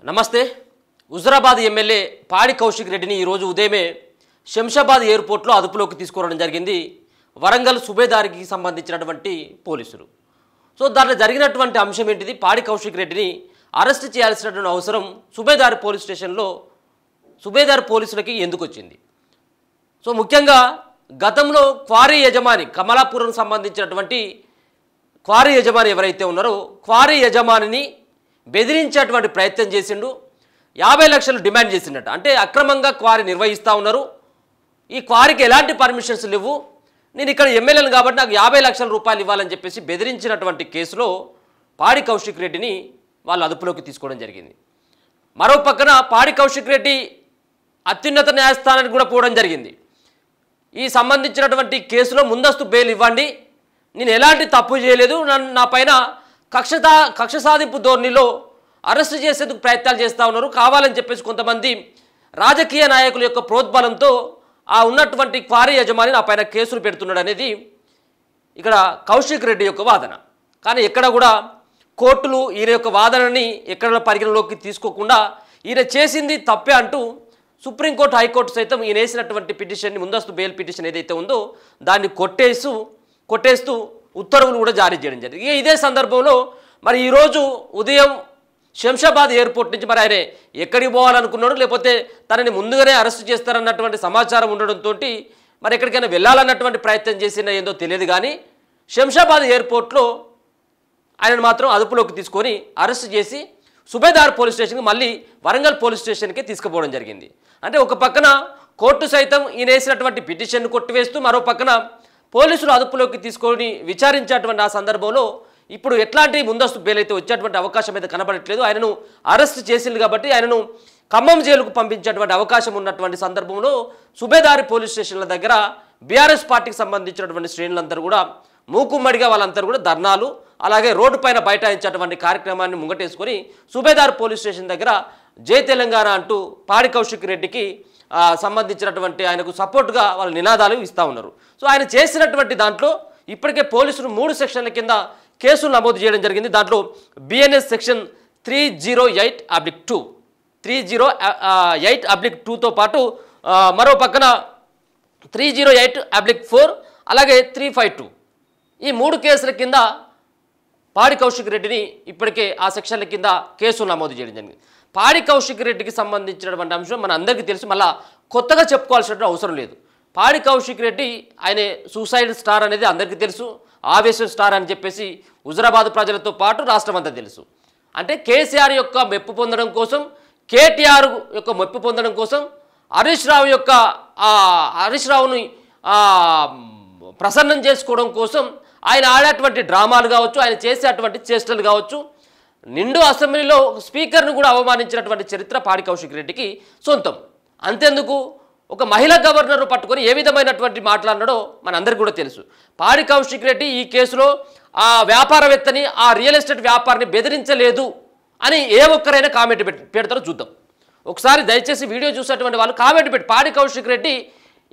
నమస్తే. హుజురాబాద్ ఎమ్మెల్యే పాడి కౌశిక్ రెడ్డిని ఈరోజు ఉదయమే శంషాబాద్ ఎయిర్పోర్ట్లో అదుపులోకి తీసుకురావడం జరిగింది వరంగల్ సుబేదారికి సంబంధించినటువంటి పోలీసులు. సో దాంట్లో జరిగినటువంటి అంశం ఏంటిది, పాడి కౌశిక్ రెడ్డిని అరెస్ట్ చేయాల్సినటువంటి అవసరం సుబేదార్ పోలీస్ స్టేషన్లో సుబేదార్ పోలీసులకి ఎందుకు వచ్చింది? సో ముఖ్యంగా గతంలో క్వారీ యజమాని కమలాపురం సంబంధించినటువంటి క్వారీ యజమాని ఎవరైతే ఉన్నారో క్వారీ యజమానిని బెదిరించేటువంటి ప్రయత్నం చేసిండు. 50 లక్షలు డిమాండ్ చేసిండట. అంటే అక్రమంగా క్వారీ నిర్వహిస్తూ ఉన్నారు, ఈ క్వారీకి ఎలాంటి పర్మిషన్స్ లేవు, నేను ఇక్కడ ఎమ్మెల్యేను కాబట్టి నాకు 50 లక్షల రూపాయలు ఇవ్వాలని చెప్పేసి బెదిరించినటువంటి కేసులో పాడి కౌశిక్ రెడ్డిని వాళ్ళు అదుపులోకి తీసుకోవడం జరిగింది. మరో పక్కన పాడి కౌశిక్ రెడ్డి అత్యున్నత న్యాయస్థానానికి కూడా పోవడం జరిగింది. ఈ సంబంధించినటువంటి కేసులో ముందస్తు బెయిల్ ఇవ్వండి, నేను ఎలాంటి తప్పు చేయలేదు, నా పైన కక్ష సాధింపు ధోరణిలో అరెస్టు చేసేందుకు ప్రయత్నాలు చేస్తూ ఉన్నారు, కావాలని చెప్పేసి కొంతమంది రాజకీయ నాయకుల యొక్క ప్రోద్బలంతో ఆ ఉన్నటువంటి క్వారీ యజమాని నా పైన కేసులు పెడుతున్నాడు అనేది ఇక్కడ కౌశిక్ రెడ్డి యొక్క వాదన. కానీ ఎక్కడ కూడా కోర్టులు ఈయన యొక్క వాదనని ఎక్కడ పరిగణలోకి తీసుకోకుండా ఈయన చేసింది తప్పే అంటూ సుప్రీంకోర్టు హైకోర్టు సైతం ఈయన వేసినటువంటి పిటిషన్ని ముందస్తు బెయిల్ పిటిషన్ ఏదైతే ఉందో దాన్ని కొట్టేస్తూ ఉత్తర్వులు కూడా జారీ చేయడం జరిగింది. ఇదే సందర్భంలో మరి ఈరోజు ఉదయం శంషాబాద్ ఎయిర్పోర్ట్ నుంచి మరి ఆయన ఎక్కడికి పోవాలనుకున్నాడు, లేకపోతే తనని ముందుగానే అరెస్ట్ చేస్తారన్నటువంటి సమాచారం ఉండడంతో మరి ఎక్కడికైనా వెళ్ళాలన్నటువంటి ప్రయత్నం చేసిన ఏందో తెలియదు. కానీ శంషాబాద్ ఎయిర్పోర్ట్లో ఆయనను మాత్రం అదుపులోకి తీసుకొని అరెస్ట్ చేసి సుబేదార్ పోలీస్ స్టేషన్కి మళ్ళీ వరంగల్ పోలీస్ స్టేషన్కి తీసుకుపోవడం జరిగింది. అంటే ఒక పక్కన కోర్టు సైతం ఈయన వేసినటువంటి పిటిషన్ను కొట్టివేస్తూ మరో పక్కన పోలీసులు అదుపులోకి తీసుకొని విచారించేటువంటి ఆ సందర్భంలో ఇప్పుడు ఎట్లాంటి ముందస్తు బెయిల్ అయితే వచ్చేటువంటి అవకాశం అయితే కనబడట్లేదు. ఆయనను అరెస్ట్ చేసింది కాబట్టి ఆయనను ఖమ్మం జైలుకు పంపించేటువంటి అవకాశం ఉన్నటువంటి సందర్భంలో సుబేదారి పోలీస్ స్టేషన్ల దగ్గర బీఆర్ఎస్ పార్టీకి సంబంధించినటువంటి శ్రేణులందరూ కూడా మూకుమ్మడిగా వాళ్ళందరూ కూడా ధర్నాలు అలాగే రోడ్డు పైన బైఠాయించేటువంటి కార్యక్రమాన్ని ముంగటేసుకొని సుబేదార్ పోలీస్ స్టేషన్ దగ్గర జై తెలంగాణ అంటూ పాడి కౌశిక్ రెడ్డికి సంబంధించినటువంటి ఆయనకు సపోర్ట్గా వాళ్ళు నినాదాలు ఇస్తూ ఉన్నారు. సో ఆయన చేసినటువంటి దాంట్లో ఇప్పటికే పోలీసులు 3 సెక్షన్ల కింద కేసులు నమోదు చేయడం జరిగింది. దాంట్లో బిఎన్ఎస్ సెక్షన్ 308/2 308/2తో పాటు మరో పక్కన 308/4 అలాగే 352 ఈ 3 కేసుల కింద పాడి కౌశిక్ రెడ్డిని ఇప్పటికే ఆ సెక్షన్ల కింద కేసులు నమోదు చేయడం జరిగింది. పాడి కౌశిక్ రెడ్డికి సంబంధించినటువంటి అంశం మన అందరికీ తెలుసు, మళ్ళా కొత్తగా చెప్పుకోవాల్సిన అవసరం లేదు. పాడి కౌశిక్ రెడ్డి ఆయన సూసైడ్ స్టార్ అనేది అందరికీ తెలుసు, ఆవేశ స్టార్ అని చెప్పేసి హుజురాబాద్ ప్రజలతో పాటు రాష్ట్రం అంతా తెలుసు. అంటే కేసీఆర్ యొక్క మెప్పు పొందడం కోసం, కేటీఆర్ యొక్క మెప్పు పొందడం కోసం హరీష్ రావుని ప్రసన్నం చేసుకోవడం కోసం ఆయన ఆడేటువంటి డ్రామాలు కావచ్చు, ఆయన చేసేటువంటి చేష్టలు కావచ్చు, నిండు అసెంబ్లీలో స్పీకర్ను కూడా అవమానించినటువంటి చరిత్ర పాడి కౌశిక్ రెడ్డికి సొంతం. అంతేందుకు ఒక మహిళా గవర్నర్ పట్టుకొని ఏ విధమైనటువంటి మాట్లాడినాడో మనందరికీ కూడా తెలుసు. పాడి కౌశిక్ రెడ్డి ఈ కేసులో ఆ వ్యాపారవేత్తని ఆ రియల్ ఎస్టేట్ వ్యాపారిని బెదిరించలేదు అని ఏ ఒక్కరైనా కామెంట్ పెడతారో చూద్దాం. ఒకసారి దయచేసి వీడియో చూసేటువంటి వాళ్ళు కామెంట్ పెట్టి పాడి కౌశిక్ రెడ్డి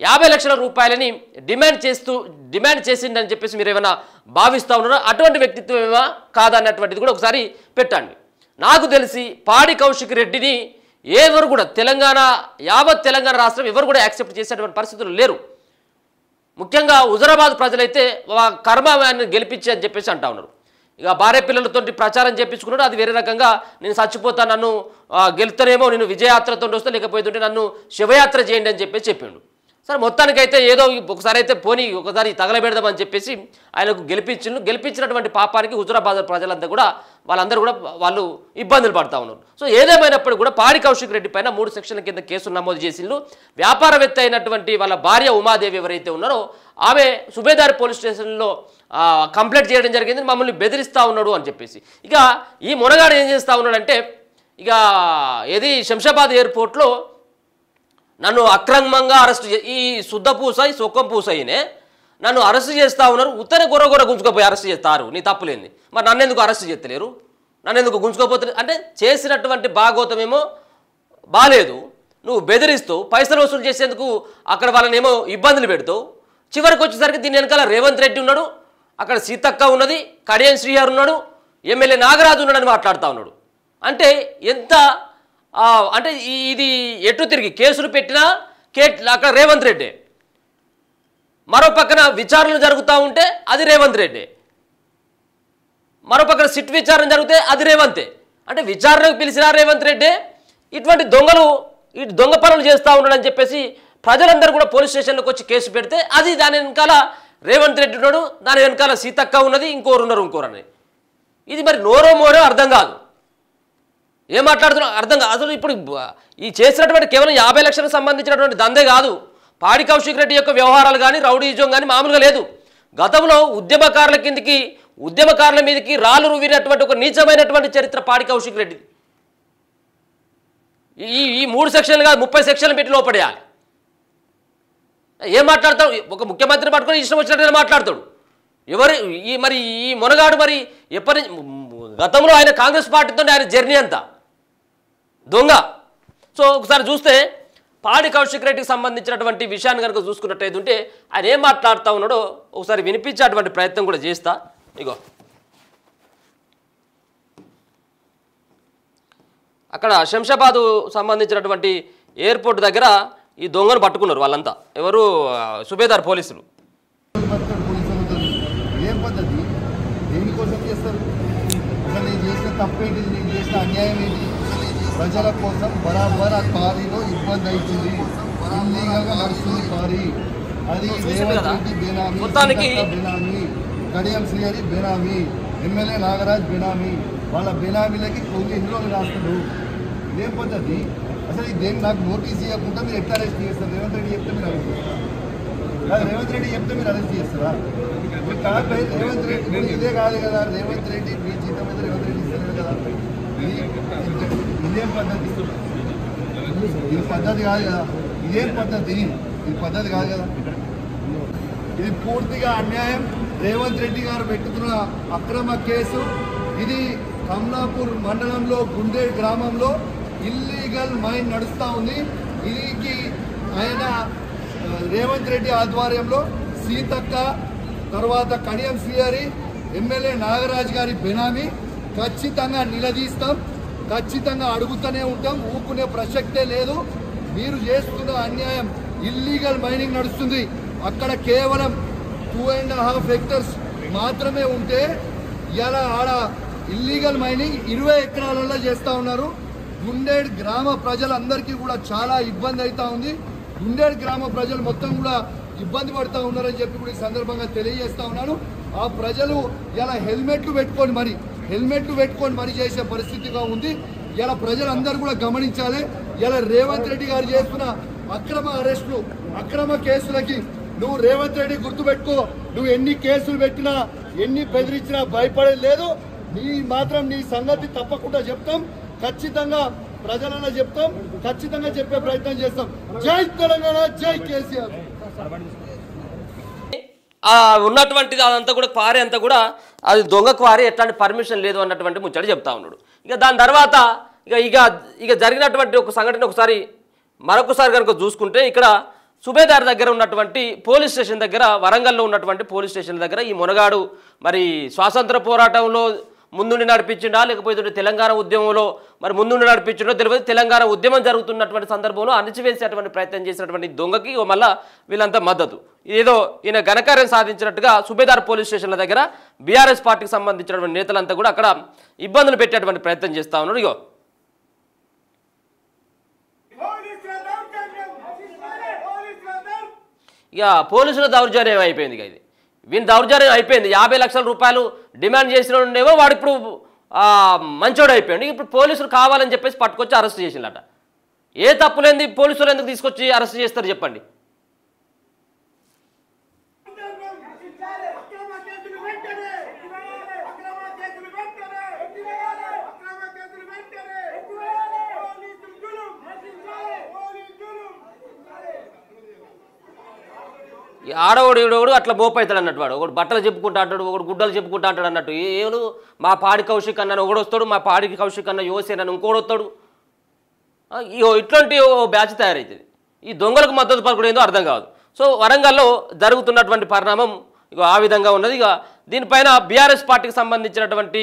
50 లక్షల రూపాయలని డిమాండ్ చేసిందని చెప్పేసి మీరు ఏమైనా భావిస్తూ ఉన్నారో అటువంటి వ్యక్తిత్వం ఏమా కాదన్నటువంటిది కూడా ఒకసారి పెట్టండి. నాకు తెలిసి పాడి కౌశిక్ రెడ్డిని ఎవరు కూడా యావత్ తెలంగాణ రాష్ట్రం ఎవరు కూడా యాక్సెప్ట్ చేసేటువంటి పరిస్థితులు లేరు. ముఖ్యంగా హుజురాబాద్ ప్రజలైతే కర్మ ఆయన్ని గెలిపించి అని చెప్పేసి అంటా ఉన్నారు. ఇక భార్య పిల్లలతో ప్రచారం చేయించుకున్నాడు, అది వేరే రకంగా నేను చచ్చిపోతా, నన్ను గెలుతానేమో, నేను విజయయాత్రతో వస్తే లేకపోతుంటే నన్ను శివయాత్ర చేయండి అని చెప్పేసి చెప్పిండు. సరే మొత్తానికైతే ఏదో ఒకసారి అయితే ఒకసారి తగలబెడదామని చెప్పేసి ఆయనకు గెలిపించినటువంటి పాపానికి హుజురాబాద్ ప్రజలంతా కూడా వాళ్ళు ఇబ్బందులు పడుతూ ఉన్నారు. సో ఏదేమైనప్పుడు కూడా పాడి కౌశిక్ రెడ్డి పైన 3 సెక్షన్ల కింద కేసులు నమోదు చేసిండ్రు. వ్యాపారవేత్త అయినటువంటి వాళ్ళ భార్య ఉమాదేవి ఎవరైతే ఉన్నారో ఆమె సుబేదార్ పోలీస్ స్టేషన్లో కంప్లైంట్ చేయడం జరిగింది, మమ్మల్ని బెదిరిస్తూ ఉన్నాడు అని చెప్పేసి. ఇక ఈ మునగాడు ఏం చేస్తూ ఉన్నాడంటే ఇక ఏది శంషాబాద్ ఎయిర్పోర్ట్లో నన్ను అక్రమంగా ఈ శుద్ధ సొక్కం పూసయ్యనే నన్ను అరెస్ట్ చేస్తూ ఉన్నారు, ఉత్తనే గొర్ర గుంజుకోపోయి అరెస్ట్ చేస్తారు, నీ తప్పులేంది, మరి నన్ను ఎందుకు అరెస్ట్ చేస్తలేరు, నన్ను ఎందుకు గుంజుకోపోతే అంటే చేసినటువంటి భాగోతమేమో బాలేదు, నువ్వు బెదిరిస్తూ పైసలు వసూలు చేసేందుకు అక్కడ వాళ్ళనేమో ఇబ్బందులు పెడుతూ చివరికి వచ్చేసరికి దీని వెనకాల రేవంత్ రెడ్డి ఉన్నాడు, అక్కడ సీతక్క ఉన్నది, కడియం శ్రీహర్ ఉన్నాడు, ఎమ్మెల్యే నాగరాజు ఉన్నాడని మాట్లాడుతూ ఉన్నాడు. అంటే ఎంత అంటే ఇది ఎటు తిరిగి కేసులు పెట్టినా అక్కడ రేవంత్ రెడ్డి, మరో పక్కన విచారణలు జరుగుతూ ఉంటే అది రేవంత్ రెడ్డి, మరో పక్కన సిట్ విచారణ జరిగితే అది రేవంతే. అంటే విచారణకు పిలిచినా రేవంత్ రెడ్డి, ఇటువంటి దొంగ పనులు చేస్తూ ఉన్నాడని చెప్పేసి ప్రజలందరూ కూడా పోలీస్ స్టేషన్లోకి వచ్చి కేసు పెడితే అది దాని వెనకాల రేవంత్ రెడ్డి ఉన్నాడు, దాని వెనకాల సీతక్క ఉన్నది, ఇంకోరని. ఇది మరి నోరో మోరో అర్థం కాదు, ఏం మాట్లాడుతున్నా అర్థం కాదు. అసలు ఇప్పుడు ఈ చేసినటువంటి కేవలం 50 లక్షలకు సంబంధించినటువంటి దందే కాదు, పాడి కౌశిక్ రెడ్డి యొక్క వ్యవహారాలు కానీ రౌడీజం కానీ మామూలుగా లేదు. గతంలో ఉద్యమకారుల మీదకి రాళ్ళు రువినటువంటి ఒక నీచమైనటువంటి చరిత్ర పాడి కౌశిక్ రెడ్డి. ఈ 3 సెక్షన్లు కాదు 30 సెక్షన్లు పెట్టి లోపడేయాలి. ఏం మాట్లాడతాడు, ఒక ముఖ్యమంత్రిని పట్టుకొని ఇష్టం వచ్చినట్టుగా మాట్లాడతాడు. మరి ఈ మునగాడు మరి గతంలో ఆయన కాంగ్రెస్ పార్టీతో ఆయన జర్నీ అంతా దొంగ. సో ఒకసారి చూస్తే పాడి కౌశిక్ రెడ్డికి సంబంధించినటువంటి విషయాన్ని కనుక చూసుకున్నట్టయితే ఉంటే ఆయన ఏం మాట్లాడుతూ ఉన్నాడో ఒకసారి వినిపించేటువంటి ప్రయత్నం కూడా చేస్తా. ఇగో అక్కడ శంషాబాదు సంబంధించినటువంటి ఎయిర్పోర్ట్ దగ్గర ఈ దొంగను పట్టుకున్నారు వాళ్ళంతా. ఎవరు? సుబేదార్ పోలీసులు. ఏం పద్ధతి, దేనికోసం చేస్తారు? అసలు నేను చేసిన తప్పేంటి, నేను చేసిన అన్యాయం ఏంటి? ప్రజల కోసం బరాబర్ ఆ కారీలో ఇబ్బంది అవుతుంది, ఇల్లీగల్గా నడుస్తుంది కారీ. అది రేవంత్ రెడ్డి బేనామీ, బేనామీ, కడియం శ్రీహరి బేనామీ, ఎమ్మెల్యే నాగరాజ్ బేనామీ, వాళ్ళ బేనామీలకి కొన్ని ఇందులో రాస్తున్నారు. ఇదేం పద్ధతి? అసలు ఇదేం నాకు నోటీస్ ఇవ్వకుండా మీరు ఎట్లా అరెస్ట్ చేస్తారు? రేవంత్ రెడ్డి చెప్తే మీరు అరెస్ట్ చేస్తారా? రేవంత్ రెడ్డి చెప్తే మీరు అరెస్ట్ చేస్తారా? రేవంత్ రెడ్డి ఇదే కాదు కదా, రేవంత్ రెడ్డి మీ జీతం మీద రేవంత్ రెడ్డి ఇస్తలేదు కదా. ఇదేం పద్ధతి? ఇది పద్ధతి కాదు కదా. ఇదేం పద్ధతి? ఇది పద్ధతి కాదు కదా. ఇది పూర్తిగా అన్యాయం. రేవంత్ రెడ్డి గారు పెట్టుతున్న అక్రమ కేసు ఇది. కమలాపూర్ మండలంలో గుండేడ్ గ్రామంలో ఇల్లీగల్ మైన్ నడుస్తూ ఉంది. ఇది ఆయన రేవంత్ రెడ్డి ఆధ్వర్యంలో సీతక్క, తర్వాత కడియం శ్రీహరి, ఎమ్మెల్యే నాగరాజ్ గారి బెనామీ. ఖచ్చితంగా నిలదీస్తాం, ఖచ్చితంగా అడుగుతూనే ఉంటాం, ఊకునే ప్రసక్తే లేదు. మీరు చేస్తున్న అన్యాయం, ఇల్లీగల్ మైనింగ్ నడుస్తుంది. అక్కడ కేవలం 2.5 హెక్టర్స్ మాత్రమే ఉంటే ఇలా ఆడ ఇల్లీగల్ మైనింగ్ 20 ఎకరాలలో చేస్తూ ఉన్నారు. గుండేడ్ గ్రామ ప్రజలందరికీ కూడా చాలా ఇబ్బంది అవుతూ ఉంది. గుండేడ్ గ్రామ ప్రజలు మొత్తం కూడా ఇబ్బంది పడుతూ ఉన్నారని చెప్పి కూడా ఈ సందర్భంగా తెలియజేస్తా ఉన్నాను. ఆ ప్రజలు ఇలా హెల్మెట్లు పెట్టుకొని మరి చేసే పరిస్థితిగా ఉంది. ఇలా ప్రజలందరూ కూడా గమనించాలి. ఇలా రేవంత్ రెడ్డి గారు చేస్తున్న అక్రమ అరెస్టులు, అక్రమ కేసులకి నువ్వు రేవంత్ రెడ్డి గుర్తుపెట్టుకో, నువ్వు ఎన్ని కేసులు పెట్టినా, ఎన్ని బెదిరించినా భయపడేది లేదు. నీ సంగతి తప్పకుండా చెప్తాం, ఖచ్చితంగా ప్రజలలో చెప్తాం, ఖచ్చితంగా చెప్పే ప్రయత్నం చేస్తాం. జై తెలంగాణ, జై కేసీఆర్. ఉన్నటువంటిది అదంతా కూడా క్వారీ అంతా కూడా అది దొంగ క్వారీ, ఎట్లాంటి పర్మిషన్ లేదు అన్నటువంటి ముచ్చట చెప్తా ఉన్నాడు. దాని తర్వాత ఇక జరిగినటువంటి ఒక సంఘటన మరొకసారి కనుక చూసుకుంటే ఇక్కడ సుబేదార్ దగ్గర ఉన్నటువంటి పోలీస్ స్టేషన్ దగ్గర, వరంగల్లో ఉన్నటువంటి పోలీస్ స్టేషన్ దగ్గర ఈ మునగాడు మరి స్వాతంత్ర పోరాటంలో ముందుండి నడిపించిండా లేకపోతే తెలంగాణ ఉద్యమంలో మరి ముందుండి నడిపించిండో తెలియదు. తెలంగాణ ఉద్యమం జరుగుతున్నటువంటి సందర్భంలో అణిచివేసేటువంటి ప్రయత్నం చేసినటువంటి దొంగకి మళ్ళీ వీళ్ళంతా మద్దతు. ఏదో ఈయన ఘనకార్యం సాధించినట్టుగా సుబేదార్ పోలీస్ స్టేషన్ల దగ్గర బీఆర్ఎస్ పార్టీకి సంబంధించినటువంటి నేతలంతా కూడా అక్కడ ఇబ్బందులు పెట్టేటువంటి ప్రయత్నం చేస్తూ ఉన్నారు. ఇక పోలీసుల దౌర్జన్యం అయిపోయింది. ఇది వీని దౌర్జన్యం అయిపోయింది. 50 లక్షల రూపాయలు డిమాండ్ చేసిన ఉండేవో వాడు ఇప్పుడు మంచోడు అయిపోయాడు. ఇప్పుడు పోలీసులు కావాలని చెప్పేసి పట్టుకొచ్చి అరెస్ట్ చేసిందట. ఏ తప్పులేంది పోలీసులు ఎందుకు తీసుకొచ్చి అరెస్ట్ చేస్తారు చెప్పండి? ఆడవాడు ఈడోడు అట్లా మోపవుతాడు అన్నట్టు. వాడు ఒకడు బట్టలు చెప్పుకుంటా అంటాడు, ఒకడు గుడ్డలు చెప్పుకుంటా అంటాడు అన్నట్టు. ఏమో మా పాడి కౌశిక్ అన్న ఒకడు వస్తాడు, మా పాడి కౌశిక్ అన్న యువసేన ఇంకోడు వస్తాడు. ఇట్లాంటి బ్యాచ్ తయారవుతుంది. ఈ దొంగలకు మద్దతు పలుకుడు ఏందో అర్థం కాదు. సో వరంగల్లో జరుగుతున్నటువంటి పరిణామం ఆ విధంగా ఉన్నది. దీనిపైన బీఆర్ఎస్ పార్టీకి సంబంధించినటువంటి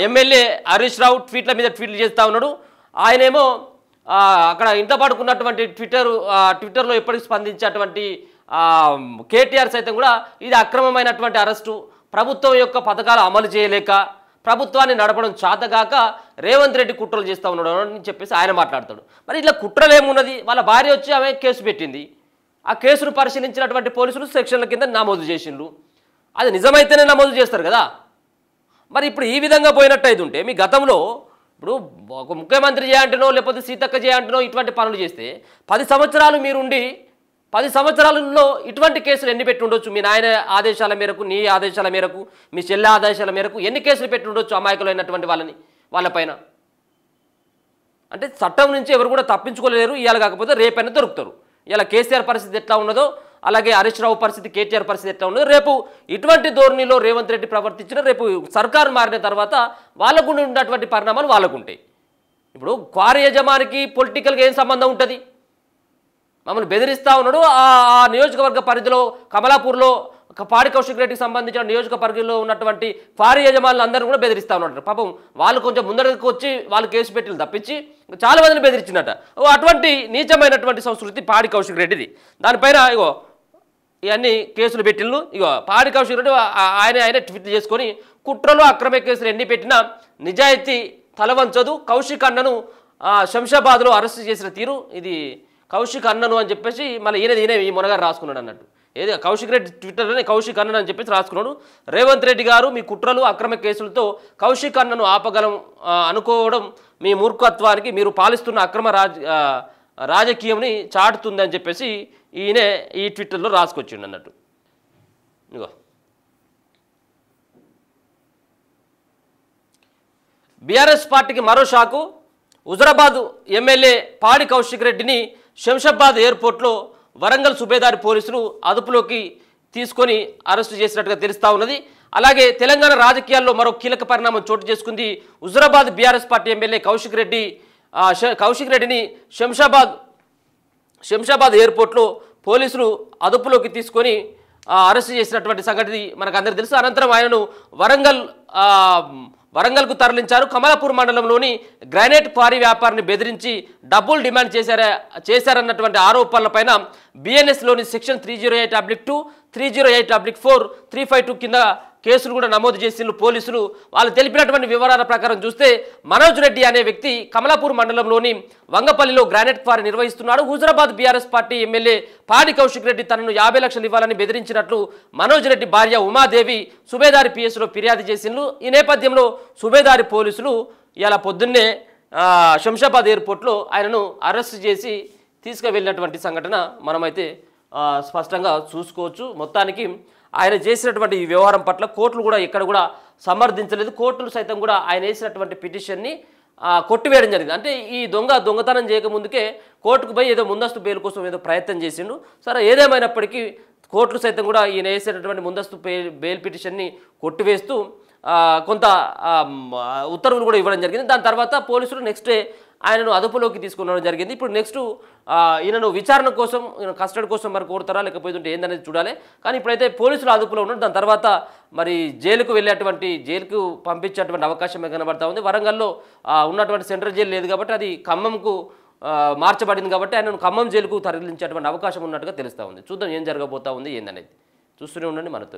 ఎమ్మెల్యే హరీష్ రావు ట్వీట్ల మీద ట్వీట్లు చేస్తూ ఉన్నాడు. ఆయనేమో అక్కడ ఇంట పడుకున్నటువంటి ట్విట్టర్లో ఎప్పటికీ స్పందించేటువంటి కేటీఆర్ సైతం కూడా ఇది అక్రమమైనటువంటి అరెస్టు, ప్రభుత్వం యొక్క పథకాలు అమలు చేయలేక ప్రభుత్వాన్ని నడపడం చేతగాక రేవంత్ రెడ్డి కుట్రలు చేస్తూ ఉన్నాడు అని చెప్పేసి ఆయన మాట్లాడతాడు. మరి ఇట్లా కుట్రలు ఏమున్నది? వాళ్ళ భార్య వచ్చి ఆమె కేసు పెట్టింది. ఆ కేసును పరిశీలించినటువంటి పోలీసులు సెక్షన్ల కింద నమోదు చేసిండ్రు. అది నిజమైతేనే నమోదు చేస్తారు కదా. మరి ఇప్పుడు ఈ విధంగా పోయినట్టయితే ఉంటే మీ గతంలో ఇప్పుడు ఒక ముఖ్యమంత్రి చేయంటనో లేకపోతే సీతక్క చేయంటనో ఇటువంటి పనులు చేస్తే 10 సంవత్సరాలు మీరుండి 10 సంవత్సరాలలో ఇటువంటి కేసులు ఎన్ని పెట్టి ఉండొచ్చు? మీ నాయన ఆదేశాల మేరకు, నీ ఆదేశాల మేరకు, మీ చెల్లె ఆదేశాల మేరకు ఎన్ని కేసులు పెట్టి ఉండొచ్చు అమాయకులైనటువంటి వాళ్ళపైన? అంటే చట్టం నుంచి ఎవరు కూడా తప్పించుకోలేరు. ఇవాళ కాకపోతే రేపైనా దొరుకుతారు. ఇలా కేసీఆర్ పరిస్థితి ఎట్లా ఉన్నదో అలాగే హరీష్ రావు పరిస్థితి, కేటీఆర్ పరిస్థితి ఎట్లా ఉన్నదో రేపు ఇటువంటి ధోరణిలో రేవంత్ రెడ్డి ప్రవర్తించిన రేపు సర్కారు మారిన తర్వాత వాళ్ళకు ఉన్నటువంటి పరిణామాలు వాళ్ళకు ఉంటాయి. ఇప్పుడు క్వారీ యజమానికి పొలిటికల్గా ఏం సంబంధం ఉంటుంది? మమ్మల్ని బెదిరిస్తూ ఉన్నాడు. ఆ నియోజకవర్గ పరిధిలో కమలాపూర్లో పాడి కౌశిక్ రెడ్డికి సంబంధించిన నియోజకవర్గంలో ఉన్నటువంటి క్వారీ యజమానులు అందరూ కూడా బెదిరిస్తూ ఉన్నారు. పాపం వాళ్ళు కొంచెం ముందరకు వచ్చి వాళ్ళు కేసు పెట్టి తప్పించి చాలా మందిని బెదిరించినట్ట. అటువంటి నీచమైనటువంటి సంస్కృతి పాడి కౌశిక్ రెడ్డిది. దానిపైన ఇగో ఇవన్నీ కేసులు పెట్టిళ్ళు. ఇగో పాడి కౌశిక్ రెడ్డి ఆయన ట్వీట్ చేసుకొని కుట్రలు అక్రమ కేసులు ఎన్ని పెట్టినా నిజాయితీ తలవంచదు, కౌశిక్ అన్నను శంషాబాద్లో అరెస్ట్ చేసిన తీరు ఇది కౌశిక్ అన్నను అని చెప్పేసి మళ్ళీ ఈయన ఈ మొనగారు రాసుకున్నాడు అన్నట్టు. ఏది కౌశిక్ రెడ్డి ట్విట్టర్లోనే కౌశిక్ అన్నను అని చెప్పేసి రాసుకున్నాడు. రేవంత్ రెడ్డి గారు మీ కుట్రలు అక్రమ కేసులతో కౌశిక్ అన్నను ఆపగలం అనుకోవడం మీ మూర్ఖత్వానికి, మీరు పాలిస్తున్న అక్రమ రాజకీయంని చాటుతుందని చెప్పేసి ఈయనే ఈ ట్విట్టర్లో రాసుకొచ్చిండు అన్నట్టు. ఇగో బీఆర్ఎస్ పార్టీకి మరో షాకు. హుజరాబాద్ ఎమ్మెల్యే పాడి కౌశిక్ రెడ్డిని శంషాబాద్ ఎయిర్పోర్ట్లో వరంగల్ సుబేదారి పోలీసులు అదుపులోకి తీసుకొని అరెస్టు చేసినట్టుగా తెలుస్తూ ఉన్నది. అలాగే తెలంగాణ రాజకీయాల్లో మరో కీలక పరిణామం చోటు చేసుకుంది. హుజరాబాద్ బీఆర్ఎస్ పార్టీ ఎమ్మెల్యే కౌశిక్ రెడ్డిని శంషాబాద్ ఎయిర్పోర్ట్లో పోలీసులు అదుపులోకి తీసుకొని అరెస్టు చేసినటువంటి సంగతి మనకు అందరికీ తెలుసు. అనంతరం ఆయనను వరంగల్కు తరలించారు. కమలాపూర్ మండలంలోని గ్రానైట్ క్వారీ వ్యాపారిని బెదిరించి డబ్బులు డిమాండ్ చేశారన్నటువంటి ఆరోపణలపైన బిఎన్ఎస్లోని సెక్షన్ 308/2, 308/4, 352 కింద కేసులు కూడా నమోదు చేసిన పోలీసులు. వాళ్ళు తెలిపినటువంటి వివరాల ప్రకారం చూస్తే మనోజ్ రెడ్డి అనే వ్యక్తి కమలాపూర్ మండలంలోని వంగపల్లిలో గ్రానైట్ క్వారీ నిర్వహిస్తున్నాడు. హుజరాబాద్ బీఆర్ఎస్ పార్టీ ఎమ్మెల్యే పాడి కౌశిక్ రెడ్డి తనను 50 లక్షలు ఇవ్వాలని బెదిరించినట్లు మనోజ్ రెడ్డి భార్య ఉమాదేవి సుబేదారి పిఎస్లో ఫిర్యాదు చేసిండ్రు. ఈ నేపథ్యంలో సుబేదారి పోలీసులు ఇలా పొద్దున్నే శంషాబాద్ ఎయిర్పోర్ట్లో ఆయనను అరెస్ట్ చేసి తీసుకువెళ్ళినటువంటి సంఘటన మనమైతే స్పష్టంగా చూసుకోవచ్చు. మొత్తానికి ఆయన చేసినటువంటి ఈ వ్యవహారం పట్ల కోర్టులు కూడా ఎక్కడ కూడా సమర్థించలేదు. కోర్టులు సైతం కూడా ఆయన వేసినటువంటి పిటిషన్ని కొట్టివేయడం జరిగింది. అంటే ఈ దొంగతనం చేయకముందుకే కోర్టుకు పోయి ఏదో ముందస్తు బెయిల్ కోసం ఏదో ప్రయత్నం చేసిండు. సరే ఏదేమైనప్పటికీ కోర్టులు సైతం కూడా ఈయన వేసేటటువంటి ముందస్తు బెయిల్ పిటిషన్ని కొట్టివేస్తూ కొంత ఉత్తర్వులు కూడా ఇవ్వడం జరిగింది. దాని తర్వాత పోలీసులు నెక్స్ట్ డే ఆయనను అదుపులోకి తీసుకునడం జరిగింది. ఇప్పుడు నెక్స్ట్ ఈయనను విచారణ కోసం కస్టడీ కోసం మరి కోరుతారా లేకపోతే ఏందనేది చూడాలి. కానీ ఇప్పుడైతే పోలీసులు అదుపులో ఉన్నారు. దాని తర్వాత మరి జైలుకు పంపించేటువంటి అవకాశం కనబడతా ఉంది. వరంగల్లో ఉన్నటువంటి సెంట్రల్ జైలు లేదు కాబట్టి అది ఖమ్మంకు మార్చబడింది కాబట్టి ఆయనను ఖమ్మం జైలుకు తరలించేటువంటి అవకాశం ఉన్నట్టుగా తెలుస్తూ ఉంది. చూద్దాం ఏం జరగబోతా ఉంది ఏందనేది. చూస్తూనే ఉండండి మనతో.